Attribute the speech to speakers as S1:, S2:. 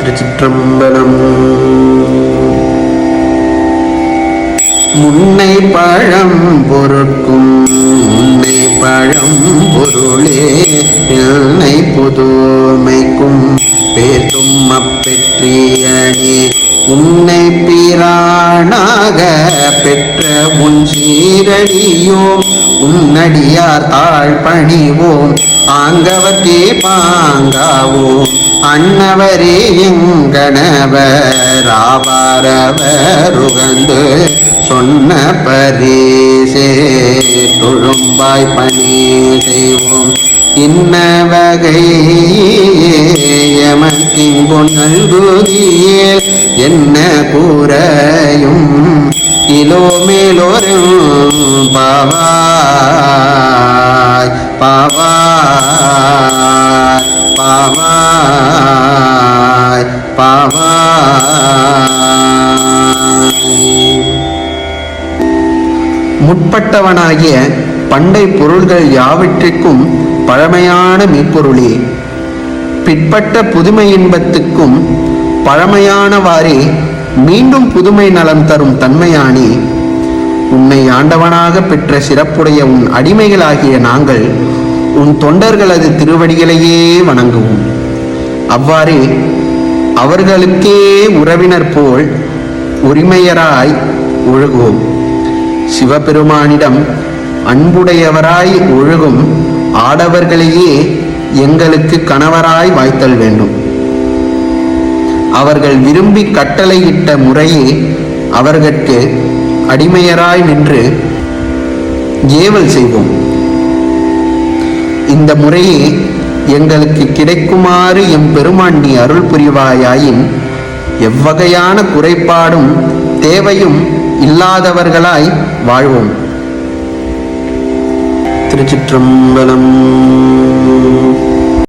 S1: திருச்சிற்றம்பலம். முன்னை பழம் பொருட்கும் முன்னை பழம் பொருளே என்னை புதுமைக்கும் பேர்த்தும் அப்பெற்றியனே உன்னை பிரானாக பெற்ற உன் சீரடியோம் உன்னடியார் தாழ் பணிவோம் ஆங்கவத்தே பாங்காவோம் அன்னவரே எங்கணவர் ஆவாரவர் உகந்து சொன்ன பரிசே தொழும்பாய் பணி செய்வோம் இன்ன வகை எமக்கிங்கு நல்குதியே என்ன கூறையும் இலோமேலோரும் பாவாய் பாவாய் பாவாய் பாவாய். முற்பட்டவனாகிய பண்டை பொருள்கள் யாவற்றிற்கும் பழமையான மெய்ப்பொருளே, பிற்பட்ட புதுமை இன்பத்துக்கும் பழமையானவாறே மீண்டும் புதுமை நலம் தரும் தன்மையானே, உன்னை ஆண்டவனாக பெற்ற சிறப்புடைய உன் அடிமைகளாகிய நாங்கள் உன் தொண்டர்களது திருவடிகளையே வணங்குவோம். அவ்வாறே அவர்களுக்கே உறவினர் போல் உரிமையராய் ஒழுகுவோம். சிவபெருமானிடம் அன்புடையவராய் ஒழுகும் ஆடவர்களையே எங்களுக்கு கணவராய் வாய்த்தல் வேண்டும். அவர்கள் விரும்பி கட்டளையிட்ட முறையே அவர்களுக்கு அடிமையராய் நின்று ஏவல் செய்வோம். இந்த முறையே எங்களுக்கு கிடைக்குமாறு எம்பெருமான் நீ அருள் புரிவாயாயின் எவ்வகையான குறைபாடும் தேவையும் இல்லாதவர்களாய் வாழ்வோம். திருச்சிற்றம்பலம்.